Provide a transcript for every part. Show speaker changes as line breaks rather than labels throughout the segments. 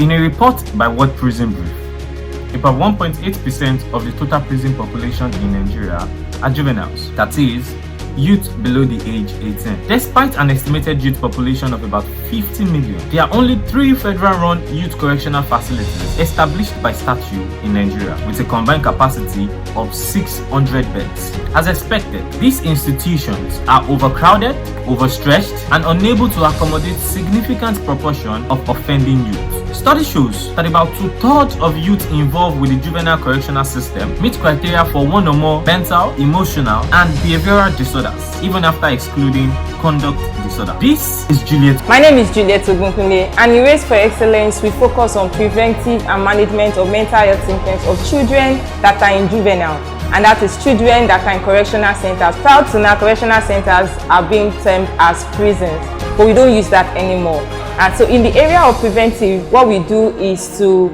In a report by World Prison Brief, about 1.8% of the total prison population in Nigeria are juveniles, that is, youth below the age 18. Despite an estimated youth population of about 50 million, there are only 3 federal-run youth correctional facilities established by statute in Nigeria, with a combined capacity of 600 beds. As expected, these institutions are overcrowded, overstretched, and unable to accommodate significant proportion of offending youth. Study shows that about 2/3 of youth involved with the juvenile correctional system meet criteria for one or more mental, emotional, and behavioral disorders, even after excluding conduct disorder. This is Juliet.
My name is Juliet Ogunkunle, and in Race for Excellence, we focus on preventive and management of mental health symptoms of children that are in juvenile, and that is children that are in correctional centers. Proud to know, correctional centers are being termed as prisons, but we don't use that anymore. And so in the area of preventive, what we do is to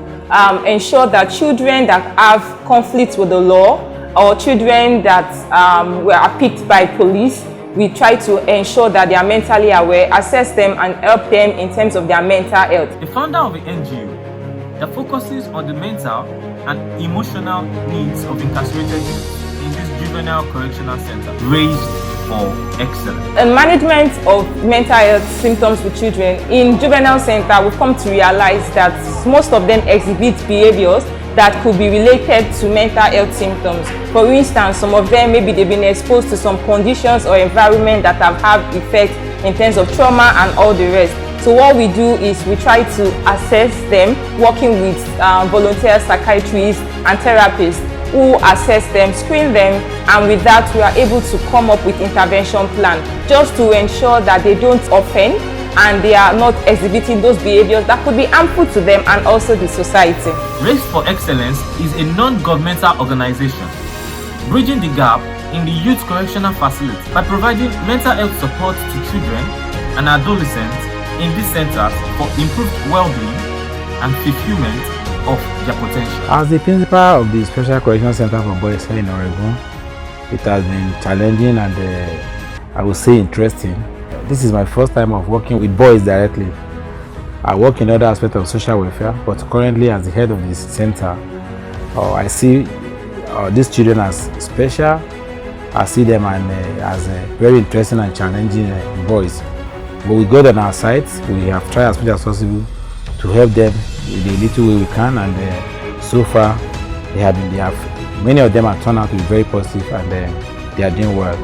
ensure that children that have conflicts with the law or children that were picked by police, we try to ensure that they are mentally aware, assess them and help them in terms of their mental health.
The founder of the NGO that focuses on the mental and emotional needs of incarcerated youth in this juvenile correctional center, Raised for Excellence.
In management of mental health symptoms with children in juvenile center, we've come to realize that most of them exhibit behaviors that could be related to mental health symptoms. For instance, some of them maybe they've been exposed to some conditions or environment that have had effect in terms of trauma and all the rest. So what we do is we try to assess them, working with volunteer psychiatrists and therapists who assess them, screen them, and with that we are able to come up with intervention plan just to ensure that they don't offend and they are not exhibiting those behaviors that could be harmful to them and also the society.
Raised for Excellence is a non-governmental organization bridging the gap in the youth correctional facility by providing mental health support to children and adolescents in these centers for improved well-being and fulfillment of their potential.
As the principal of the Special Correctional Center for Boys here in Oregon, it has been challenging and I would say interesting. This is my first time of working with boys directly. I work in other aspects of social welfare, but currently as the head of this center, I see these children as special. I see them as very interesting and challenging boys. But with God on our side, we have tried as much as possible to help them in the little way we can, and so far many of them have turned out to be very positive and they are doing well.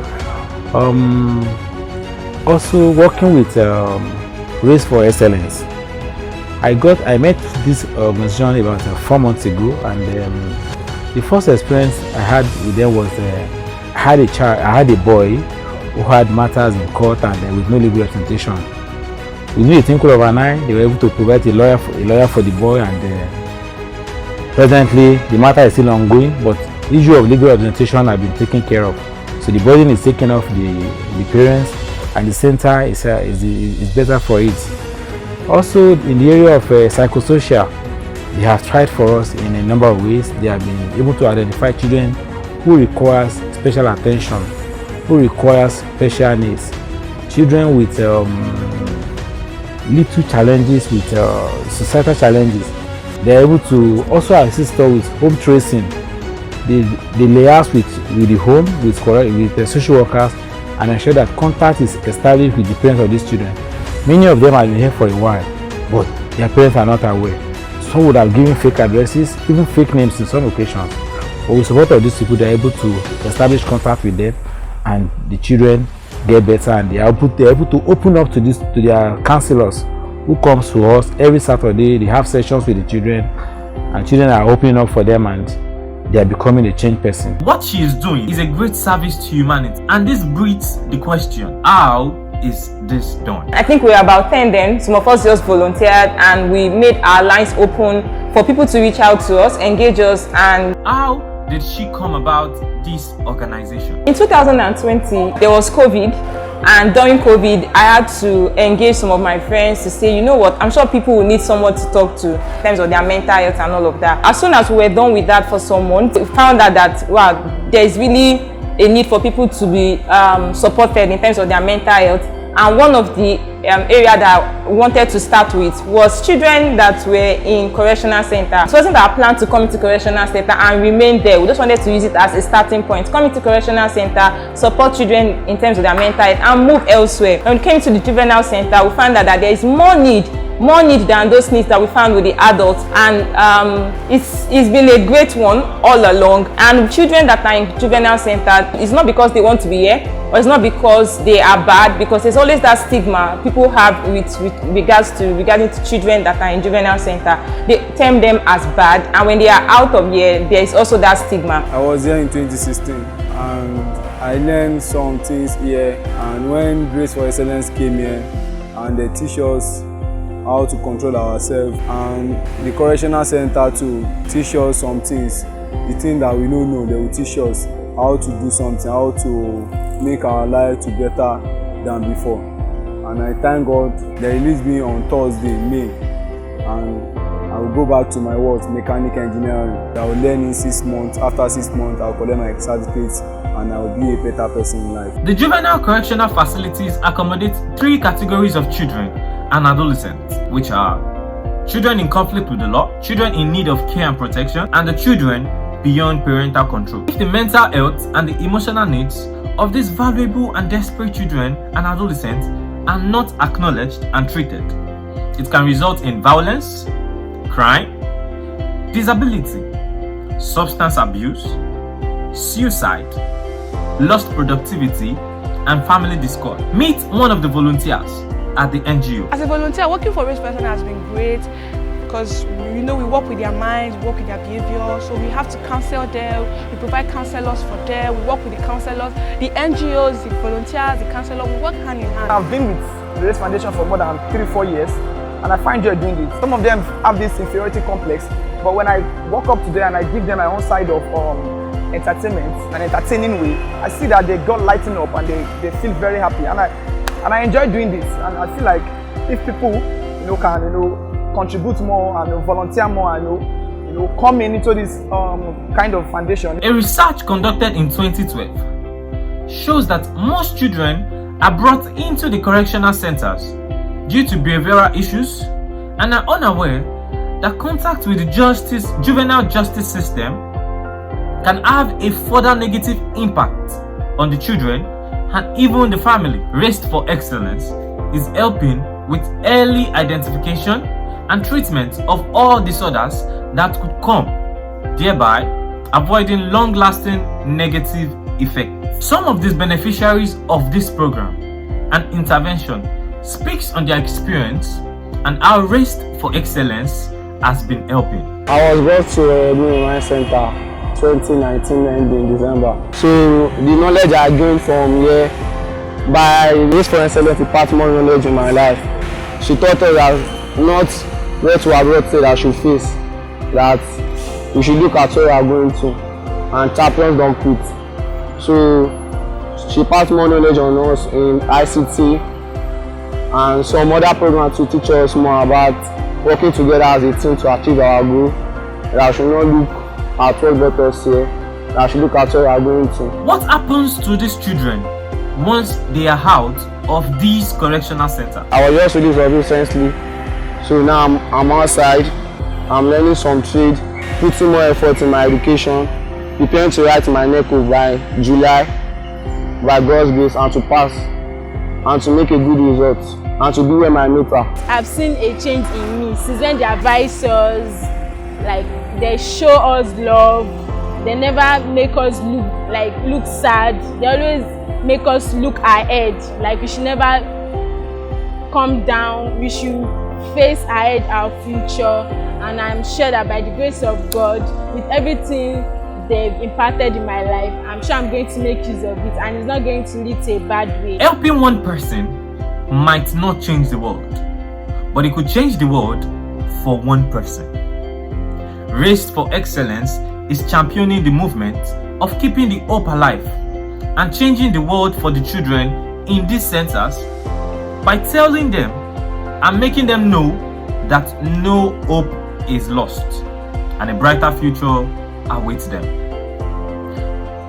Also working with Race for Excellence, I met this organization about 4 months ago, and the first experience I had with them was I had a boy who had matters in court and with no legal representation. We knew a twinkle of an eye, they were able to provide a lawyer for the boy, and presently the matter is still ongoing, but the issue of legal representation has been taken care of. So the burden is taken off the parents, and the center is better for it. Also in the area of psychosocial, they have tried for us in a number of ways. They have been able to identify children who requires special attention, who requires special needs, children with little challenges, with societal challenges. They are able to also assist us with home tracing. They liaise with the home, with the social workers, and ensure that contact is established with the parents of these children. Many of them have been here for a while, but their parents are not aware. Some would have given fake addresses, even fake names in some occasions. But with support of these people, they are able to establish contact with them, and the children get better, and they are able to open up to their counselors who comes to us every Saturday. They have sessions with the children, and children are opening up for them, and they are becoming a changed person.
What she is doing is a great service to humanity, and this breeds the question, how is this done?
I think we are about 10 then. Some of us just volunteered and we made our lines open for people to reach out to us, engage us. And
how did she come about this organization?
In 2020, there was COVID, and during COVID, I had to engage some of my friends to say, you know what, I'm sure people will need someone to talk to in terms of their mental health and all of that. As soon as we were done with that for some months, we found out that, wow, there is really a need for people to be supported in terms of their mental health. And one of the area that we wanted to start with was children that were in correctional center. It wasn't our plan to come into correctional center and remain there. We just wanted to use it as a starting point. Come into correctional center, support children in terms of their mental health, and move elsewhere. When we came to the juvenile center, we found out that there is more need than those needs that we found with the adults, and it's been a great one all along. And children that are in juvenile center, it's not because they want to be here, or it's not because they are bad, because there's always that stigma people have with regarding to children that are in juvenile center. They term them as bad, and when they are out of here, there is also that stigma.
I was here in 2016 and I learned some things here, and when Grace for Excellence came here and they teach us how to control ourselves, and the correctional center to teach us some things, the things that we don't know, they will teach us how to do something, how to make our life to better than before. And I thank God they released me on Thursday, May, and I will go back to my work, mechanical engineering. I will learn in 6 months. After 6 months, I will collect my certificates and I will be a better person in life.
The juvenile correctional facilities accommodate 3 categories of children and adolescents, which are children in conflict with the law, children in need of care and protection, and the children beyond parental control. If the mental health and the emotional needs of these valuable and desperate children and adolescents are not acknowledged and treated, it can result in violence, crime, disability, substance abuse, suicide, lost productivity, and family discord. Meet one of the volunteers at the NGO.
As a volunteer, working for Race Person has been great because we work with their minds, we work with their behavior, so we have to counsel them, we provide counselors for them, we work with the counselors, the NGOs, the volunteers, the counselors, we work hand in hand.
I've been with the Race Foundation for more than 3-4 years, and I find joy doing this. Some of them have this inferiority complex, but when I walk up to them and I give them my own side of entertainment, an entertaining way, I see that they got lighten up and they feel very happy, and I enjoy doing this. And I feel like if people can contribute more and volunteer more and come into this kind of foundation.
A research conducted in 2012 shows that most children are brought into the correctional centers due to behavioral issues and are unaware that contact with the juvenile justice system can have a further negative impact on the children and even the family. Raised for Excellence is helping with early identification and treatment of all disorders that could come, thereby avoiding long-lasting negative effects. Some of these beneficiaries of this program and intervention speaks on their experience and how Raised for Excellence has been helping.
I was brought to a Juveniles Center 2019 ending December. So the knowledge I gained from here by Raised for Excellence imparted more knowledge in my life. She taught us that not what we are brought to that should face, that we should look at what we are going to, and champions don't quit. So she passed more knowledge on us in ICT and some other programs to teach us more about working together as a team to achieve our goal. That should not look at what brought us here, that should look at what we are going to.
What happens to these children once they are out of these correctional centers?
I was just released recently, so now I'm outside, I'm learning some trade, putting more effort in my education, preparing to write my NECO by July, by God's grace, and to pass, and to make a good result, and to be where my mate are.
I've seen a change in me since when they advise us, like they show us love, they never make us look sad, they always make us look ahead, like we should never come down, we should face ahead our future. And I'm sure that by the grace of God, with everything they've imparted in my life, I'm sure I'm going to make use of it, and it's not going to lead to a bad way.
Helping one person might not change the world, but it could change the world for one person. Raised for Excellence is championing the movement of keeping the hope alive and changing the world for the children in these centers by telling them and making them know that no hope is lost and a brighter future awaits them.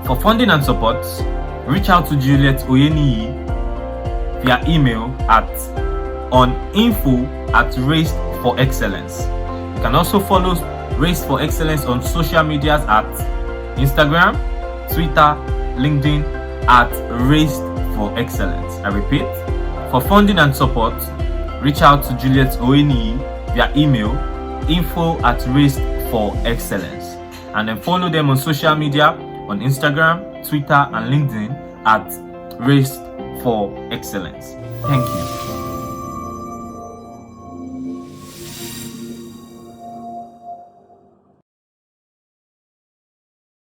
For funding and support, reach out to Juliet Oyeniyi via email on info@raised4excellence. You can also follow Raised for Excellence on social medias at Instagram, Twitter, LinkedIn at Raised for Excellence. I repeat, for funding and support, reach out to Juliet Oeni via email info@raised4excellence, and then follow them on social media on Instagram, Twitter, and LinkedIn at Raised for Excellence. Thank you.